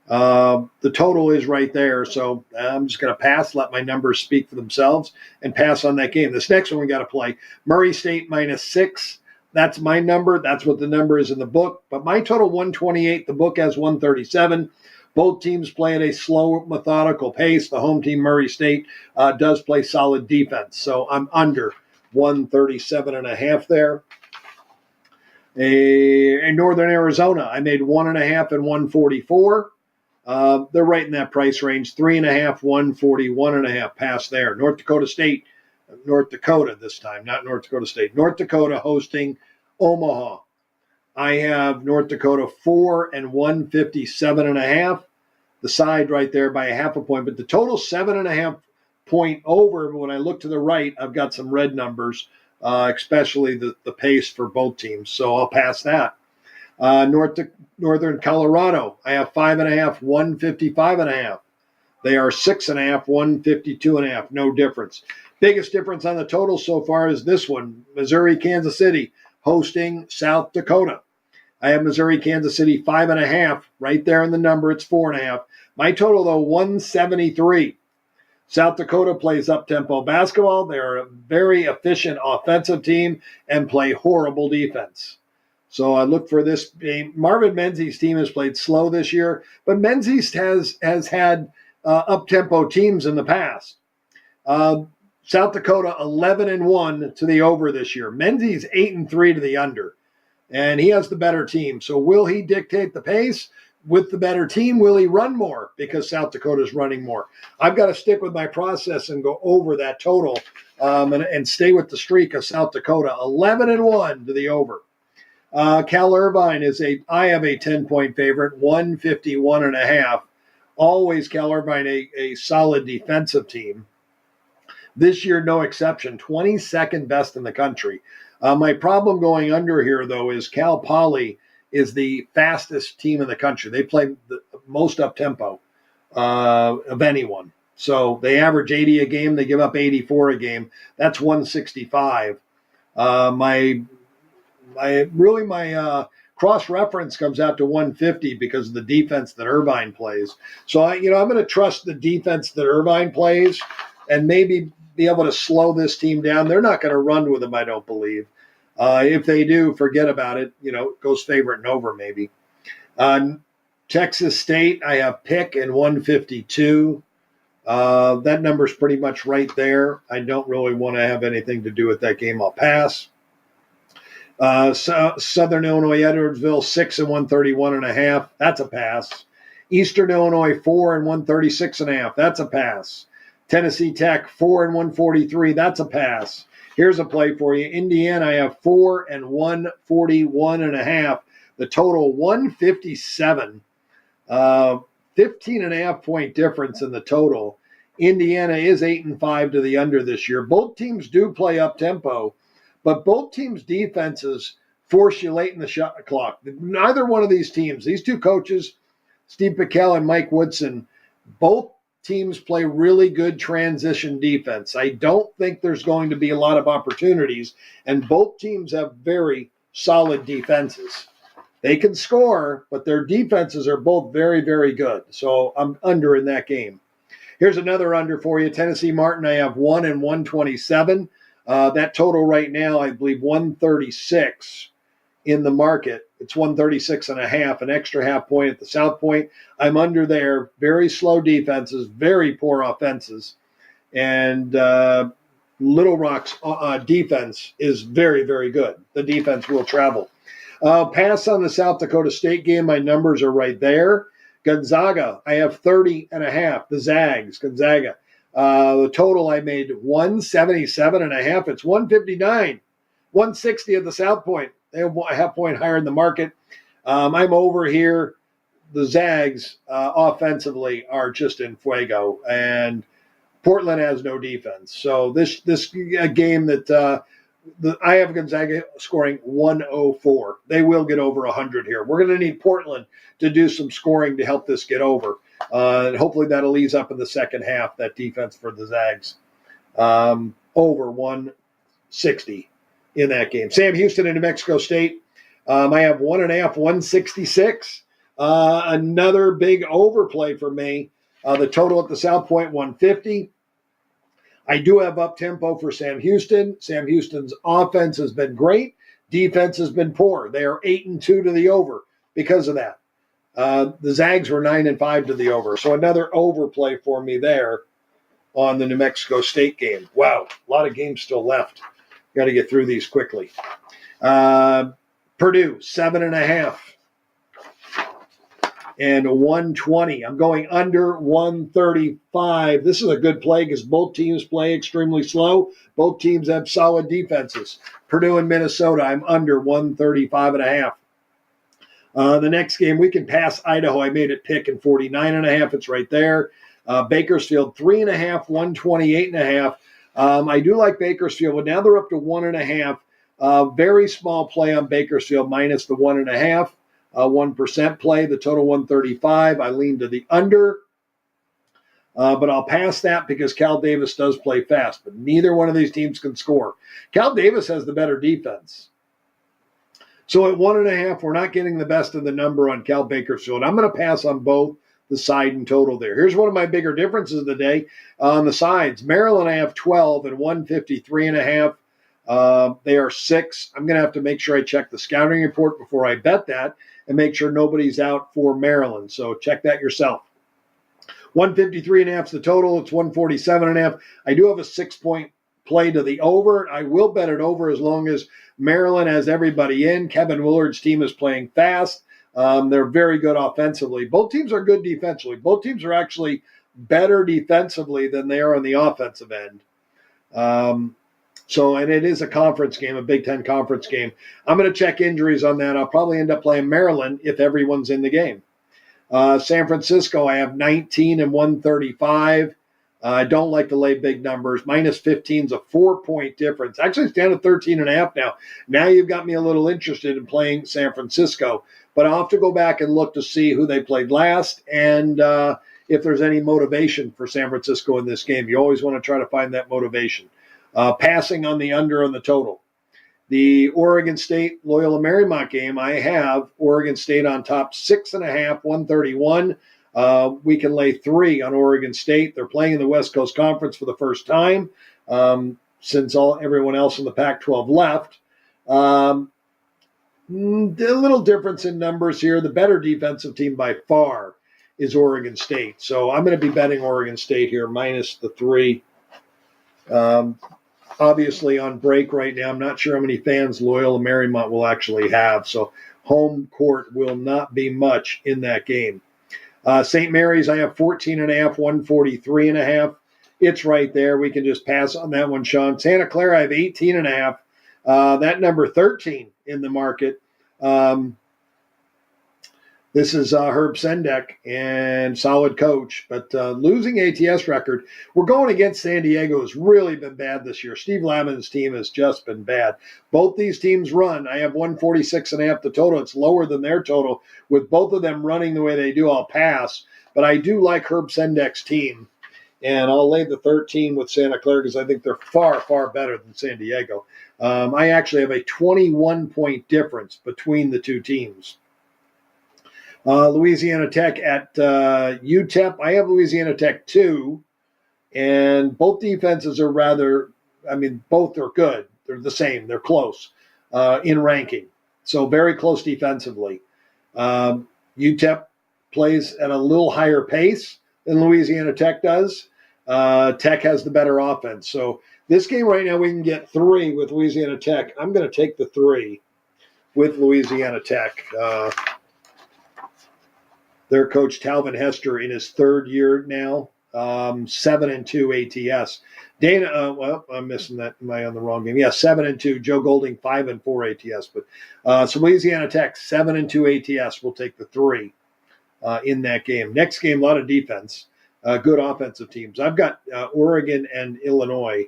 The total is right there, so I'm just going to pass, let my numbers speak for themselves, and pass on that game. This next one we got to play. Murray State -6. That's my number. That's what the number is in the book. But my total 128. The book has 137. Both teams play at a slow, methodical pace. The home team, Murray State, does play solid defense. So I'm under 137.5 there. In Northern Arizona, I made 1.5 and 144. They're right in that price range. 3.5, 141.5. Pass there. North Dakota this time, not North Dakota State. North Dakota hosting Omaha. I have North Dakota 4 and 157.5. The side right there by a half a point, but the total 7.5 point over. But when I look to the right, I've got some red numbers, especially the pace for both teams. So I'll pass that. Northern Colorado, I have 5.5, 155.5. They are 6.5, 152.5. No difference. Biggest difference on the total so far is this one: Missouri, Kansas City hosting South Dakota. I have Missouri, Kansas City 5.5 right there in the number. It's 4.5. My total, though, 173. South Dakota plays up-tempo basketball. They're a very efficient offensive team and play horrible defense. So I look for this game. Marvin Menzies' team has played slow this year, but Menzies has had up-tempo teams in the past. South Dakota 11-1 to the over this year. Menzies 8-3 to the under. And he has the better team. So will he dictate the pace with the better team? Will he run more because South Dakota is running more? I've got to stick with my process and go over that total and stay with the streak of South Dakota. 11-1 to the over. Cal Irvine I have a 10-point favorite, 151.5. Always Cal Irvine a solid defensive team. This year, no exception, 22nd best in the country. My problem going under here, though, is Cal Poly is the fastest team in the country. They play the most up-tempo of anyone. So they average 80 a game. They give up 84 a game. That's 165. My cross-reference comes out to 150 because of the defense that Irvine plays. So, I'm going to trust the defense that Irvine plays and maybe be able to slow this team down. They're not going to run with them, I don't believe. If they do, forget about it. It goes favorite and over maybe. Texas State, I have pick and 152. That number's pretty much right there. I don't really want to have anything to do with that game. I'll pass. Southern Illinois, Edwardsville, 6 and 131.5. That's a pass. Eastern Illinois, 4 and 136.5. That's a pass. Tennessee Tech, 4 and 143. That's a pass. Here's a play for you. Indiana, I have 4 and 141.5. The total 157. 15.5 point difference in the total. Indiana is 8-5 to the under this year. Both teams do play up tempo, but both teams' defenses force you late in the shot clock. Neither one of these teams, these two coaches, Steve Piquel and Mike Woodson, both teams play really good transition defense. I don't think there's going to be a lot of opportunities, and both teams have very solid defenses. They can score, but their defenses are both very, very good. So I'm under in that game. Here's another under for you. Tennessee Martin, I have 1 and 127. That total right now, I believe 136 in the market. It's 136.5, an extra half point at the South Point. I'm under there. Very slow defenses, very poor offenses. And Little Rock's defense is very, very good. The defense will travel. Pass on the South Dakota State game. My numbers are right there. Gonzaga, I have 30.5. The Zags, Gonzaga. The total I made 177.5. It's 159. 160 at the South Point. They have a half point higher in the market. I'm over here. The Zags offensively are just in fuego, and Portland has no defense. So this game that I have Gonzaga scoring 104. They will get over 100 here. We're going to need Portland to do some scoring to help this get over. And hopefully that'll ease up in the second half, that defense for the Zags. Over 160 in that game. Sam Houston and New Mexico State. I have 1.5, 166. Another big overplay for me. The total at the South Point, 150. I do have up tempo for Sam Houston. Sam Houston's offense has been great. Defense has been poor. They are 8-2 to the over because of that. The Zags were 9-5 to the over. So another overplay for me there on the New Mexico State game. Wow, a lot of games still left. Got to get through these quickly. Purdue, 7.5. And 120. I'm going under 135. This is a good play because both teams play extremely slow. Both teams have solid defenses. Purdue and Minnesota, I'm under 135.5. The next game, we can pass Idaho. I made it pick in 49.5. It's right there. Bakersfield, 3.5, 128.5. I do like Bakersfield, but now they're up to 1.5. Very small play on Bakersfield, minus the 1.5. 1% play, the total 135. I lean to the under. But I'll pass that because Cal Davis does play fast, but neither one of these teams can score. Cal Davis has the better defense. So at 1.5, we're not getting the best of the number on Cal Bakersfield. I'm going to pass on both the side and total there. Here's one of my bigger differences of the day on the sides. Maryland, I have 12 and 153.5. They are 6. I'm going to have to make sure I check the scouting report before I bet that and make sure nobody's out for Maryland. So check that yourself. 153.5 is the total. It's 147.5. I do have a 6-point play to the over. I will bet it over as long as Maryland has everybody in. Kevin Willard's team is playing fast. They're very good offensively. Both teams are good defensively. Both teams are actually better defensively than they are on the offensive end. And it is a conference game, a Big Ten conference game. I'm going to check injuries on that. I'll probably end up playing Maryland if everyone's in the game. San Francisco, I have 19 and 135. I don't like to lay big numbers. Minus 15 is a 4-point difference. Actually, it's down to 13.5 now. Now you've got me a little interested in playing San Francisco. But I'll have to go back and look to see who they played last and if there's any motivation for San Francisco in this game. You always want to try to find that motivation. Passing on the under on the total. The Oregon State Loyola Marymount game, I have Oregon State on top 6.5, 131. We can lay 3 on Oregon State. They're playing in the West Coast Conference for the first time since everyone else in the Pac-12 left. A little difference in numbers here. The better defensive team by far is Oregon State. So I'm going to be betting Oregon State here, minus the 3. Obviously on break right now. I'm not sure how many fans Loyola Marymount will actually have. So home court will not be much in that game. St. Mary's, I have 14.5, 143.5. It's right there. We can just pass on that one, Sean. Santa Clara, I have 18.5. That number 13 in the market. This is Herb Sendek and solid coach, but losing ATS record. We're going against San Diego has really been bad this year. Steve Lavin's team has just been bad. Both these teams run. I have 146.5 the total. It's lower than their total. With both of them running the way they do, I'll pass. But I do like Herb Sendek's team, and I'll lay the 13 with Santa Clara because I think they're far, far better than San Diego. I actually have a 21-point difference between the two teams. Louisiana Tech at UTEP. I have Louisiana Tech 2, and both defenses are both are good. They're the same. They're close in ranking. So very close defensively. UTEP plays at a little higher pace than Louisiana Tech does. Tech has the better offense. So this game right now we can get 3 with Louisiana Tech. I'm going to take the 3 with Louisiana Tech. Their coach, Talvin Hester, in his 3rd year now, 7-2 ATS. Dana, I'm missing that. Am I on the wrong game? Yeah, 7-2. Joe Golding, 5-4 ATS. But so Louisiana Tech, 7-2 ATS. We'll take the 3 in that game. Next game, a lot of defense. Good offensive teams. I've got Oregon and Illinois.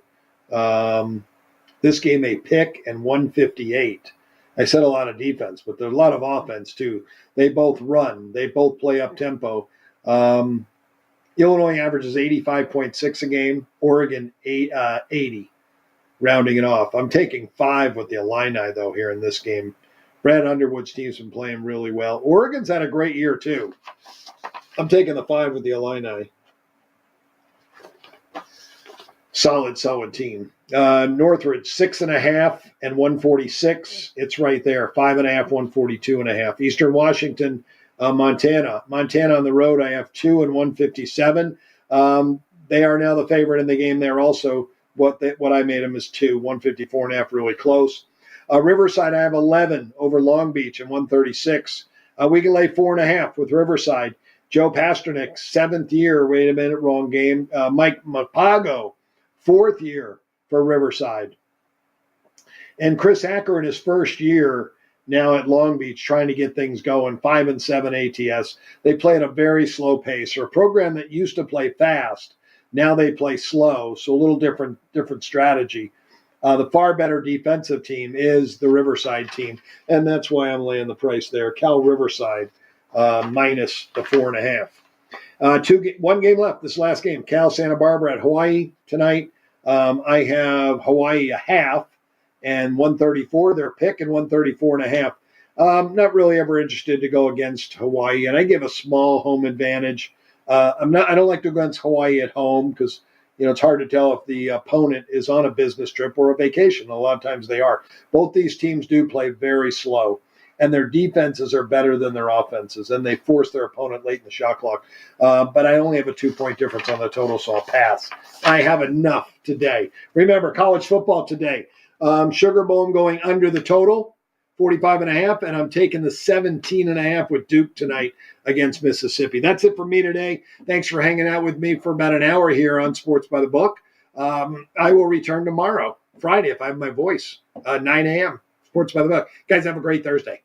This game, a pick and 158. I said a lot of defense, but there's a lot of offense too. They both run. They both play up tempo. Illinois averages 85.6 a game. Oregon 80, rounding it off. I'm taking 5 with the Illini though here in this game. Brad Underwood's team's been playing really well. Oregon's had a great year too. I'm taking the 5 with the Illini. Solid team. Northridge 6.5 and 146. It's right there. 5.5, 142.5. Eastern Washington, Montana. Montana on the road. I have 2 and 157. They are now the favorite in the game. They're also what I made them is 2, 154.5. Really close. Riverside, I have 11 over Long Beach and 136. We can lay 4.5 with Riverside. Joe Pasternak, 7th year. Wait a minute, wrong game. Mike Mapago, 4th year for Riverside. And Chris Acker in his 1st year now at Long Beach trying to get things going, 5-7 ATS. They play at a very slow pace. Or a program that used to play fast, now they play slow, so a little different strategy. The far better defensive team is the Riverside team, and that's why I'm laying the price there. Cal Riverside minus the 4.5. One game left. This last game, Cal Santa Barbara at Hawaii tonight. I have Hawaii a half and 134. Their pick and 134.5. Not really ever interested to go against Hawaii, and I give a small home advantage. I don't like to go against Hawaii at home because it's hard to tell if the opponent is on a business trip or a vacation. A lot of times they are. Both these teams do play very slow, and their defenses are better than their offenses, and they force their opponent late in the shot clock. But I only have a 2-point difference on the total, so I'll pass. I have enough today. Remember, college football today. Sugar Bowl going under the total, 45.5, and I'm taking the 17.5 with Duke tonight against Mississippi. That's it for me today. Thanks for hanging out with me for about an hour here on Sports by the Book. I will return tomorrow, Friday, if I have my voice, 9 a.m. Sports by the Book. Guys, have a great Thursday.